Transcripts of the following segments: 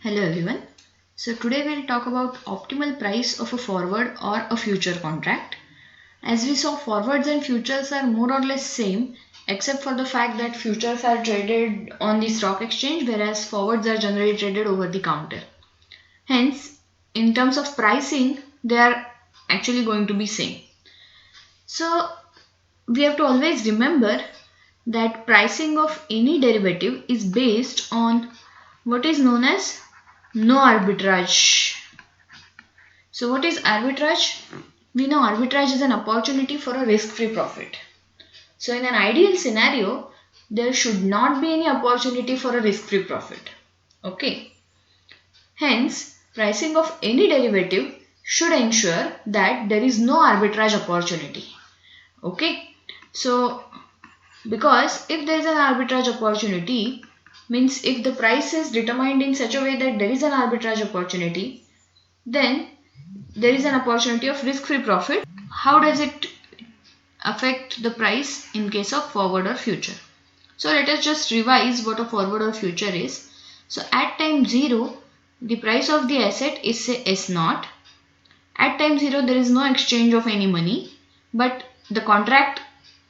Hello everyone. So today we'll talk about optimal price of a forward or a future contract. As we saw, forwards and futures are more or less same except for the fact that futures are traded on the stock exchange whereas forwards are generally traded over the counter. Hence, in terms of pricing, they are actually going to be same. So we have to always remember that pricing of any derivative is based on what is known as no arbitrage. So what is arbitrage? We know arbitrage is an opportunity for a risk-free profit. So in an ideal scenario, there should not be any opportunity for a risk-free profit. Okay. Hence, pricing of any derivative should ensure that there is no arbitrage opportunity. Okay. So because if there is an arbitrage opportunity, means if the price is determined in such a way that there is an arbitrage opportunity, then there is an opportunity of risk-free profit. How does it affect the price in case of forward or future? So let us just revise what a forward or future is. So at time 0, the price of the asset is say S0. At time 0, there is no exchange of any money, but the contract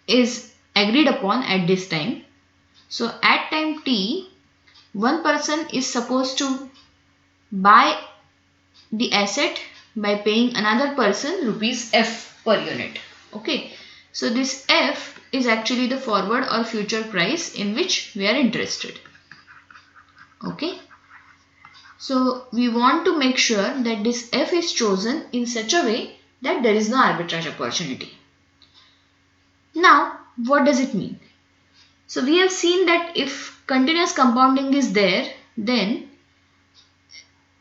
is agreed upon at this time. So at time T, one person is supposed to buy the asset by paying another person rupees F per unit. Okay. So this F is actually the forward or future price in which we are interested. Okay. So we want to make sure that this F is chosen in such a way that there is no arbitrage opportunity. Now, what does it mean? So we have seen that if continuous compounding is there, then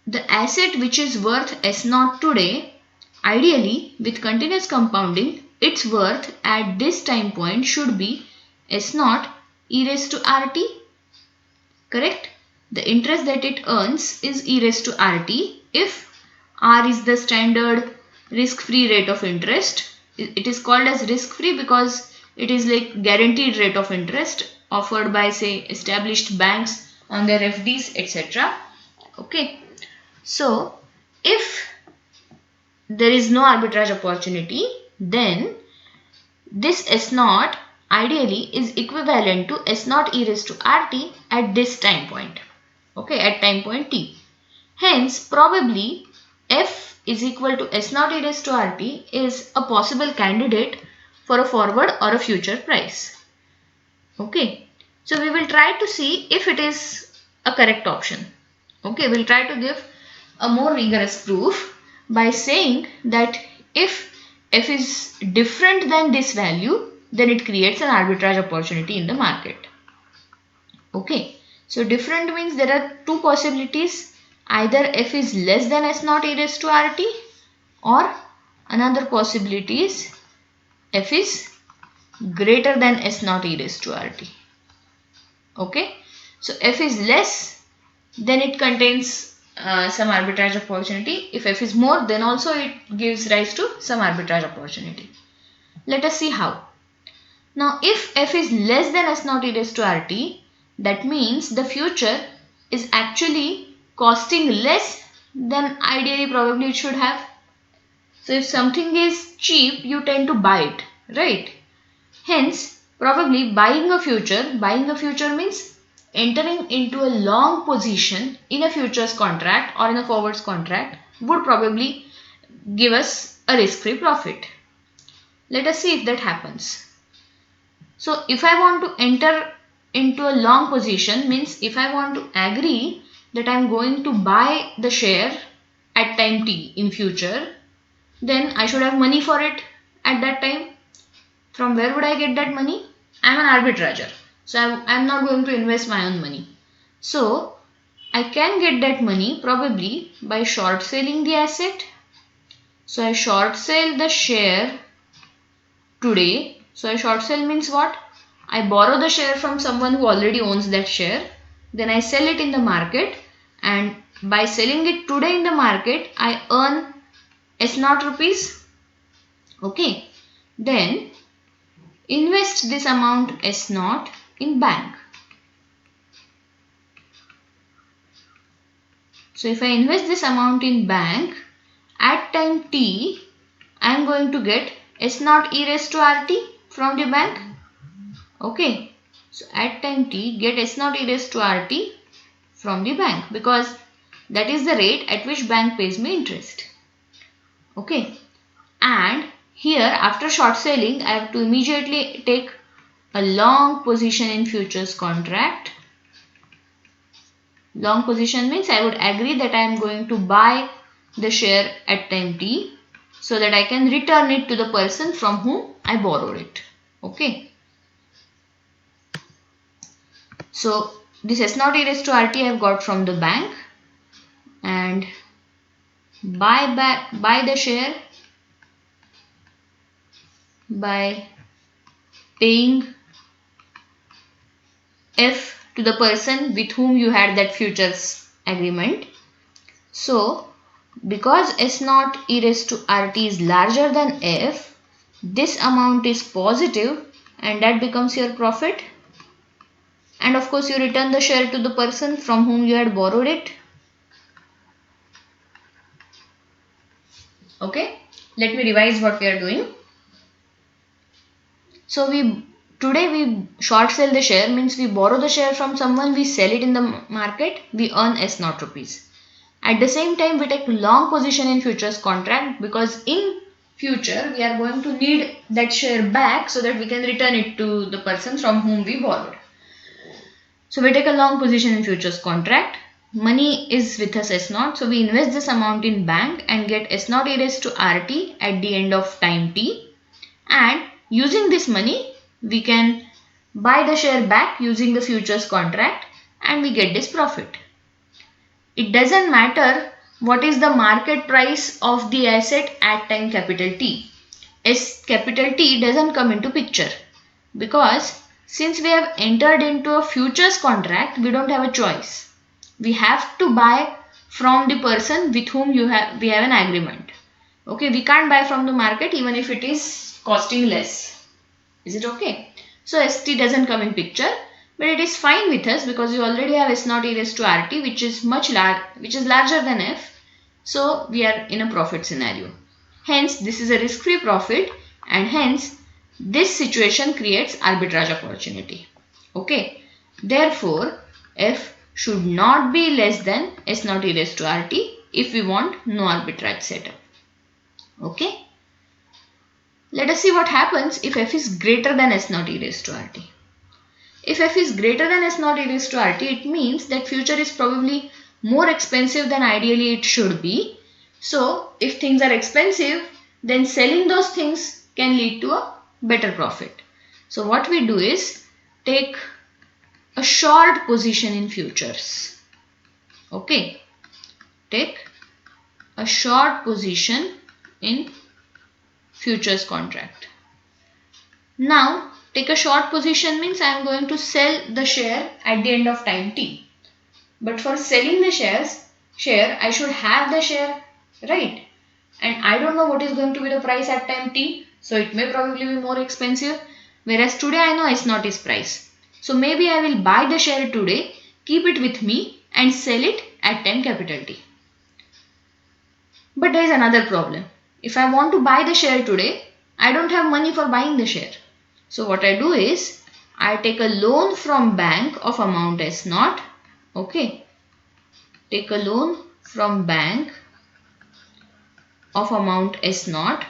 the asset which is worth S0 today, ideally with continuous compounding, its worth at this time point should be S0 e raised to RT. Correct? The interest that it earns is e raised to RT if R is the standard risk-free rate of interest. It is called as risk-free because it is like guaranteed rate of interest offered by say established banks on their FDs, etc. Okay. So, if there is no arbitrage opportunity, then this S0 ideally is equivalent to S0 e raised to RT at this time point. Okay, at time point T. Hence, probably F is equal to S0 e raised to RT is a possible candidate for a forward or a future price. Okay, so we will try to see if it is a correct option. Okay, we'll try to give a more rigorous proof by saying that if F is different than this value, then it creates an arbitrage opportunity in the market. Okay, so different means there are two possibilities. Either F is less than S0 e raised to RT, or another possibility is F is greater than S0 e raised to RT. Okay, so F is less, then it contains some arbitrage opportunity. If F is more, then also it gives rise to some arbitrage opportunity. Let us see how. Now, if F is less than S0 e raised to RT, that means the future is actually costing less than ideally probably it should have. So, if something is cheap, you tend to buy it, right? Hence, probably buying a future means entering into a long position in a futures contract or in a forwards contract would probably give us a risk-free profit. Let us see if that happens. So if I want to enter into a long position, means if I want to agree that I am going to buy the share at time T in future, then I should have money for it at that time. From where would I get that money? I am an arbitrager. So I am not going to invest my own money. So I can get that money probably by short selling the asset. So I short sell the share today. So I short sell means what? I borrow the share from someone who already owns that share. Then I sell it in the market, and by selling it today in the market, I earn S0 rupees. Okay. Then invest this amount S0 in bank. So if I invest this amount in bank, at time t, I am going to get S naught e raised to RT from the bank. Okay. So at time t, get S naught e raised to RT from the bank, because that is the rate at which bank pays me interest. Okay. And here after short selling, I have to immediately take a long position in futures contract. Long position means I would agree that I am going to buy the share at time t so that I can return it to the person from whom I borrowed it. Okay. So this S naught e raised to RT I have got from the bank, and buy the share by paying F to the person with whom you had that futures agreement. So because S naught e raised to RT is larger than F, this amount is positive and that becomes your profit. And of course you return the share to the person from whom you had borrowed it. Okay, let me revise what we are doing. So today we short sell the share, means we borrow the share from someone, we sell it in the market, we earn S naught rupees. At the same time we take long position in futures contract, because in future we are going to need that share back so that we can return it to the person from whom we borrowed. So we take a long position in futures contract. Money is with us S naught, so we invest this amount in bank and get S naught e raised to RT at the end of time t, and using this money we can buy the share back using the futures contract and we get this profit. It doesn't matter what is the market price of the asset at time capital T. Capital T doesn't come into picture, because since we have entered into a futures contract, we don't have a choice. We have to buy from the person with whom we have an agreement. Okay, we can't buy from the market even if it is costing less. Is it okay? So ST doesn't come in picture, but it is fine with us because we already have S naught e raised to RT, which is larger than F. So we are in a profit scenario. Hence this is a risk-free profit, and hence this situation creates arbitrage opportunity. Okay. Therefore F should not be less than S naught e raised to RT if we want no arbitrage setup. Okay. Let us see what happens if F is greater than S naught e raised to RT. If F is greater than S naught e raised to RT, it means that future is probably more expensive than ideally it should be. So if things are expensive, then selling those things can lead to a better profit. So what we do is take a short position in futures. Okay. Take a short position in futures contract. Now take a short position means I am going to sell the share at the end of time t. But for selling the share I should have the share, right? And I don't know what is going to be the price at time t. So it may probably be more expensive. Whereas today I know S naught is price. So maybe I will buy the share today, keep it with me and sell it at time capital T. But there is another problem. If I want to buy the share today, I don't have money for buying the share. So what I do is, I take a loan from bank of amount S naught. Okay. Take a loan from bank of amount S naught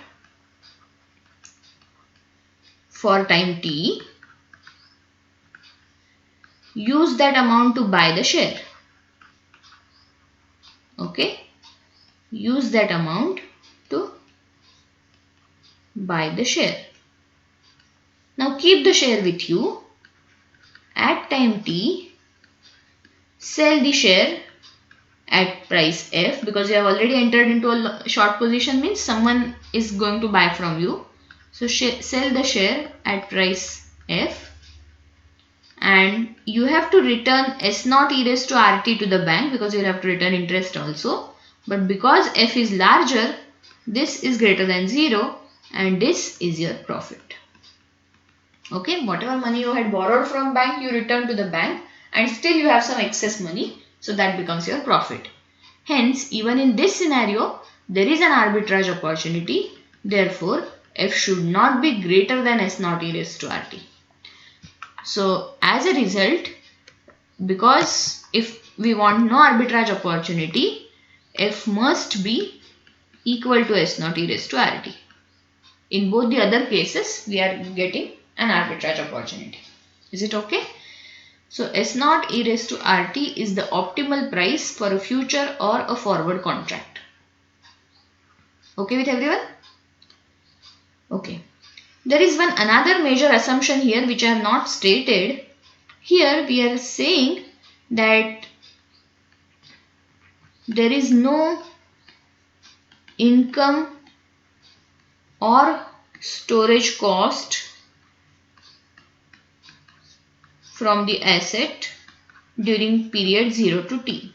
for time t. Use that amount to buy the share. Okay. Use that amount to buy the share. Now keep the share with you. At time t, sell the share at price F, because you have already entered into a short position, means someone is going to buy from you. So sell the share at price F, and you have to return S naught e raised to RT to the bank, because you have to return interest also. But because F is larger, this is greater than 0 and this is your profit. Okay, whatever money you had borrowed from bank, you return to the bank and still you have some excess money. So that becomes your profit. Hence, even in this scenario, there is an arbitrage opportunity. Therefore, f should not be greater than s naught e raised to rt. So, as a result, because if we want no arbitrage opportunity, f must be equal to s naught e raised to rt. In both the other cases, we are getting an arbitrage opportunity. Is it okay? So S naught e raised to RT is the optimal price for a future or a forward contract. Okay with everyone? Okay. There is one another major assumption here which I have not stated. Here we are saying that there is no income or storage cost from the asset during period 0 to t.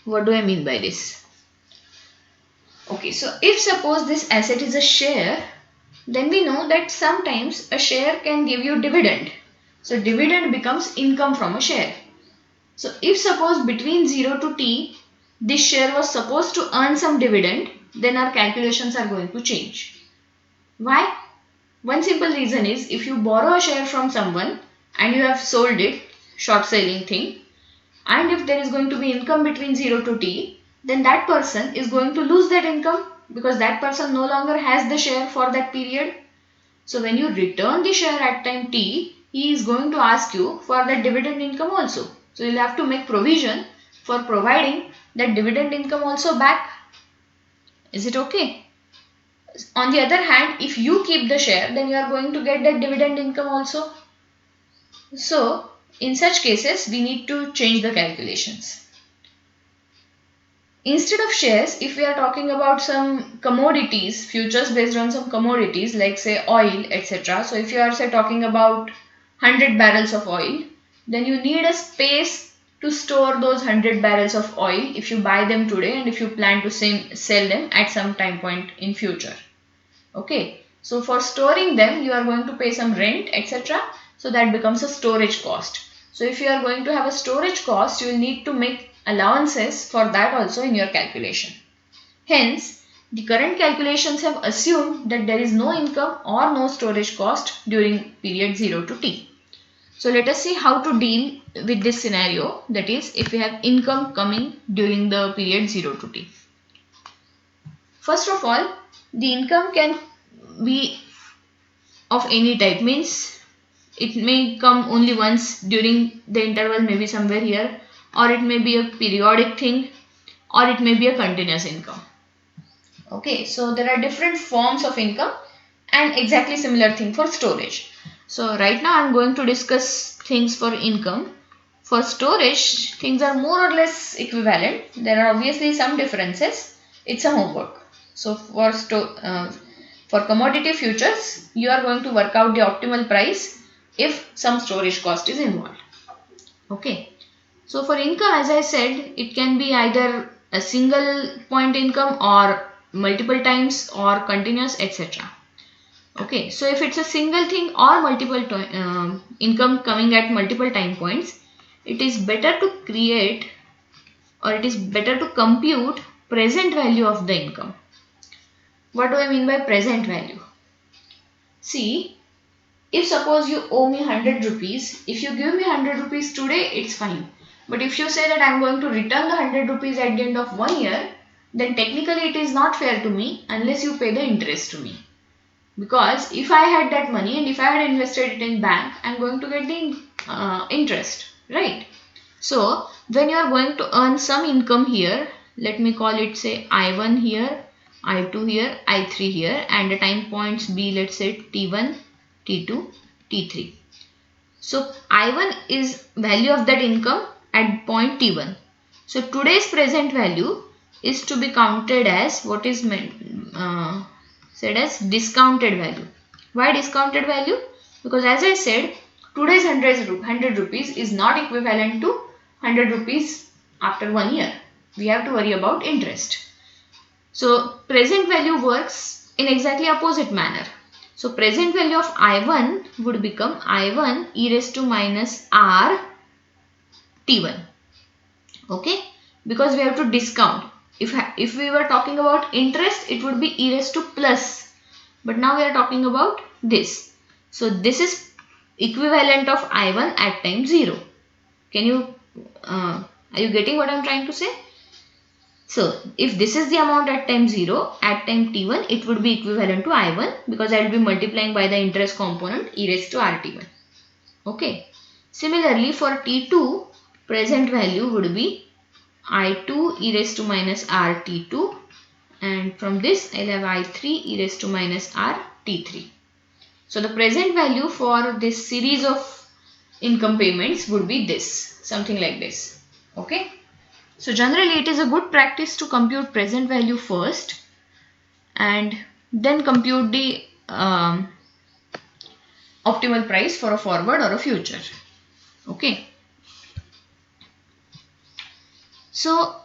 What do I mean by this? Okay, so if suppose this asset is a share, then we know that sometimes a share can give you dividend. So dividend becomes income from a share. So if suppose between 0 to t, this share was supposed to earn some dividend, then our calculations are going to change. Why? One simple reason is if you borrow a share from someone and you have sold it, short selling thing, and if there is going to be income between 0 to t, then that person is going to lose that income because that person no longer has the share for that period. So when you return the share at time t, he is going to ask you for that dividend income also. So you'll have to make provision for providing that dividend income also back. Is it okay? On the other hand, if you keep the share, then you are going to get that dividend income also. So in such cases, we need to change the calculations. Instead of shares, if we are talking about some commodities, futures based on some commodities like say oil, etc. So if you are say talking about 100 barrels of oil, then you need a space to store those 100 barrels of oil if you buy them today and if you plan to sell them at some time point in future. Okay, so for storing them, you are going to pay some rent, etc. So that becomes a storage cost. So if you are going to have a storage cost, you will need to make allowances for that also in your calculation. Hence, the current calculations have assumed that there is no income or no storage cost during period 0 to t. So let us see how to deal with this scenario, that is if we have income coming during the period 0 to t. First of all, the income can be of any type, means it may come only once during the interval, maybe somewhere here, or it may be a periodic thing, or it may be a continuous income. Okay, so there are different forms of income and exactly similar thing for storage. So right now I am going to discuss things for income. For storage, things are more or less equivalent. There are obviously some differences. It's a homework. So for commodity futures, you are going to work out the optimal price if some storage cost is involved. Okay. So for income, as I said, it can be either a single point income or multiple times or continuous, etc. Okay. So if it's a single thing or multiple income coming at multiple time points, it is better to create or it is better to compute present value of the income. What do I mean by present value? See, if suppose you owe me 100 rupees, if you give me 100 rupees today, it's fine. But if you say that I am going to return the 100 rupees at the end of 1 year, then technically it is not fair to me unless you pay the interest to me. Because if I had that money and if I had invested it in bank, I am going to get the interest, right? So when you are going to earn some income here, let me call it say I1 here, I2 here, I3 here, and the time points be, let's say T1, T2, T3. So I1 is value of that income at point T1. So today's present value is to be counted as what is said as discounted value. Why discounted value? Because as I said, today's 100 rupees is not equivalent to 100 rupees after 1 year. We have to worry about interest. So present value works in exactly opposite manner. So present value of I1 would become I1 e raised to minus R T1. Okay, because we have to discount. If we were talking about interest, it would be e raised to plus, but now we are talking about this. So this is equivalent of I1 at time 0. Can you are you getting what I am trying to say? So if this is the amount at time 0, at time t1 it would be equivalent to I1, because I will be multiplying by the interest component e raised to rt1. Okay. Similarly for t2, present value would be I2 e raised to minus rt2, and from this I will have I3 e raised to minus rt3. So the present value for this series of income payments would be this, something like this. Okay. So generally it is a good practice to compute present value first and then compute the optimal price for a forward or a future. Okay. So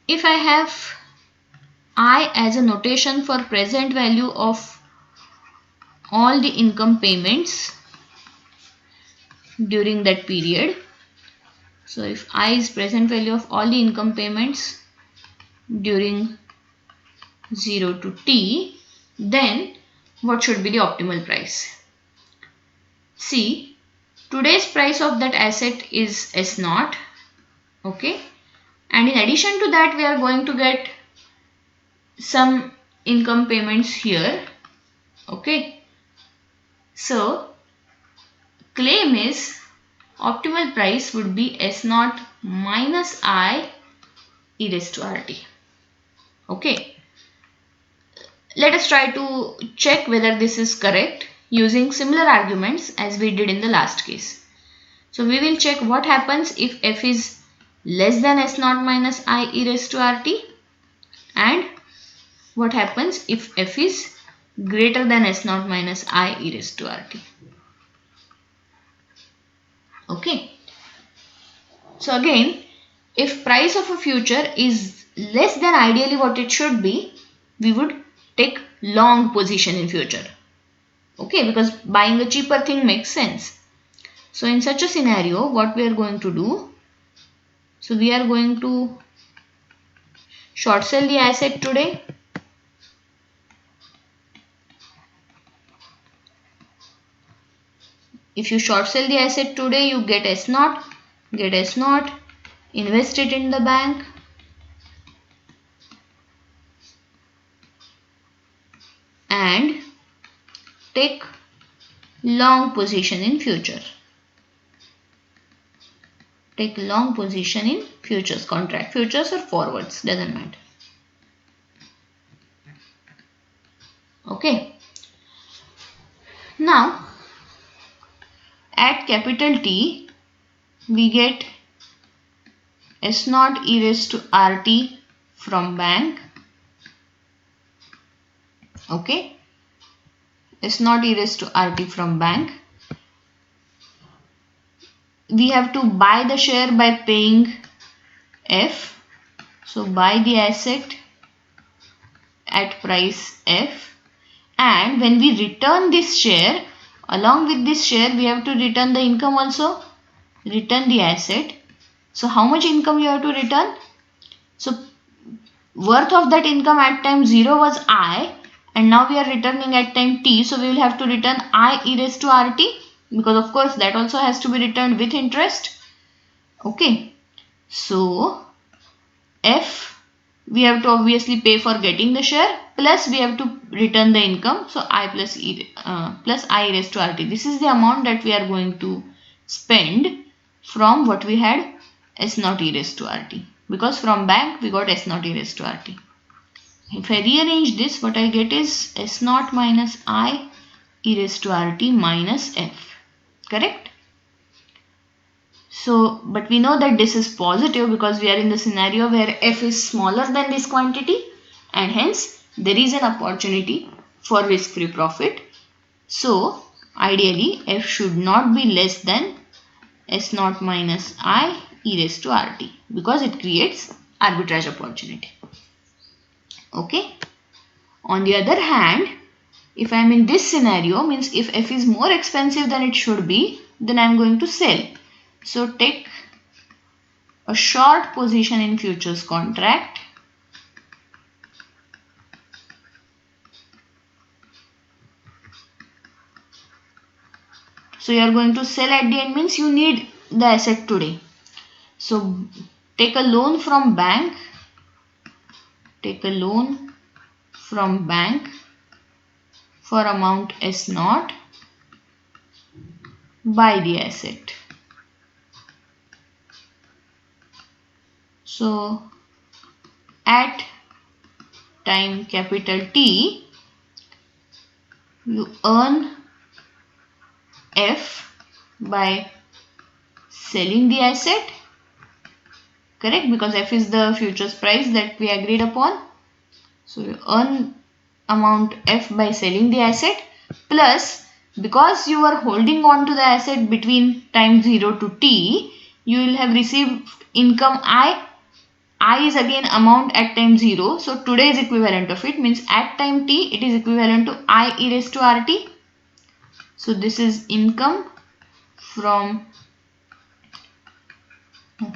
if I have I as a notation for present value of all the income payments during that period. So if I is present value of all the income payments during 0 to t, then what should be the optimal price? See, today's price of that asset is S0. Okay. And in addition to that, we are going to get some income payments here. Okay. So, claim is optimal price would be S0 minus I e raised to rt. Okay. Let us try to check whether this is correct using similar arguments as we did in the last case. So we will check what happens if f is less than S0 minus I e raised to rt, and what happens if f is greater than S0 minus I e raised to rt. Okay. So again, if price of a future is less than ideally what it should be, we would take long position in future. Okay, because buying a cheaper thing makes sense. So in such a scenario, what we are going to do? So we are going to short sell the asset today. If you short sell the asset today, you get S0, invest it in the bank, and take long position in future. Take long position in futures contract, futures or forwards, doesn't matter. Okay. Now, at capital T, we get S0 e raised to RT from bank. Okay. S0 e raised to RT from bank. We have to buy the share by paying F. So buy the asset at price F, and when we return this share, along with this share we have to return the income also, return the asset. So how much income you have to return? So worth of that income at time 0 was I, and now we are returning at time t, so we will have to return I e raised to rt, because of course that also has to be returned with interest. Okay, so F we have to obviously pay for getting the share, plus we have to return the income, so I plus I raised to rt. This is the amount that we are going to spend from what we had S0 e raised to rt, because from bank we got S0 e raised to rt. If I rearrange this, what I get is S0 minus I e raised to rt minus F. Correct? So, but we know that this is positive because we are in the scenario where F is smaller than this quantity, and hence there is an opportunity for risk-free profit. So, ideally F should not be less than S0 minus I e raised to rt, because it creates arbitrage opportunity. Okay. On the other hand, if I am in this scenario, means if F is more expensive than it should be, then I am going to sell. So take a short position in futures contract so you are going to sell at the end means you need the asset today. So take a loan from bank, for amount S naught, buy the asset. So at time capital T, you earn F by selling the asset, correct, because F is the futures price that we agreed upon. So you earn amount F by selling the asset, plus because you are holding on to the asset between time 0 to T, you will have received income I. I is again amount at time 0. So today's equivalent of it means at time T it is equivalent to I e raised to RT. So this is income from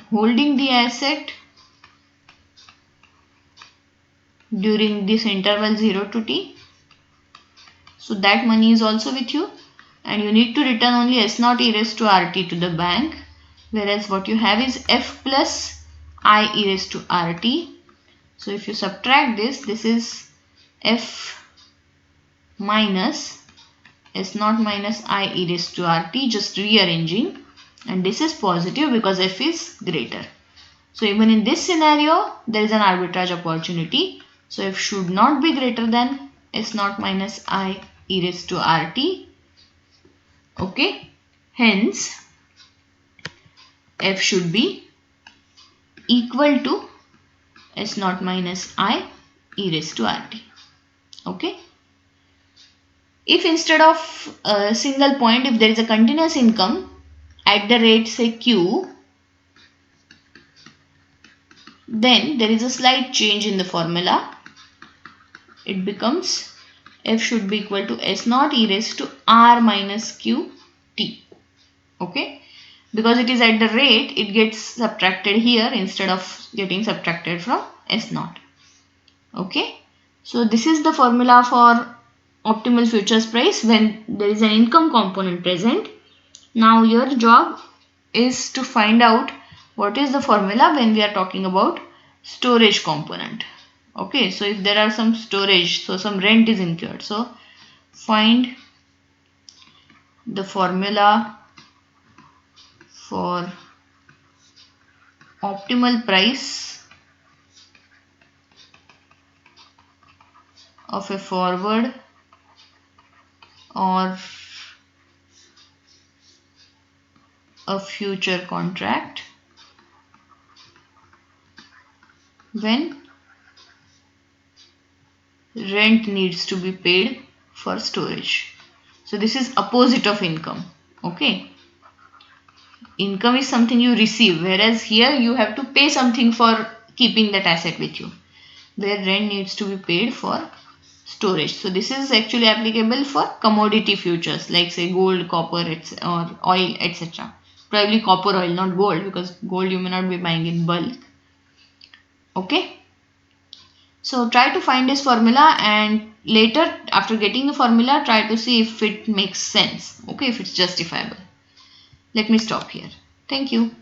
holding the asset during this interval 0 to T. So that money is also with you and you need to return only S naught e raised to RT to the bank, whereas what you have is F plus I e raised to RT. So if you subtract this, this is F minus S naught minus I e raised to RT, just rearranging, and this is positive because F is greater. So even in this scenario, there is an arbitrage opportunity. So F should not be greater than S naught minus I e raised to RT. Okay. Hence, F should be equal to S naught minus I e raised to RT. Okay. If instead of a single point, if there is a continuous income at the rate say Q, then there is a slight change in the formula. It becomes F should be equal to S naught e raised to R minus Q T. Okay. Because it is at the rate, it gets subtracted here instead of getting subtracted from S naught. Okay. So this is the formula for optimal futures price when there is an income component present. Now your job is to find out what is the formula when we are talking about storage component. Okay, so if there are some storage, so some rent is incurred. So find the formula for optimal price of a forward or a future contract when rent needs to be paid for storage. So this is opposite of income. Okay. Income is something you receive, whereas here you have to pay something for keeping that asset with you, where rent needs to be paid for storage. So this is actually applicable for commodity futures like say gold, copper or oil, etc. Probably copper oil, not gold, because gold you may not be buying in bulk. Okay. So try to find this formula and later after getting the formula try to see if it makes sense. Okay, if it's justifiable. Let me stop here. Thank you.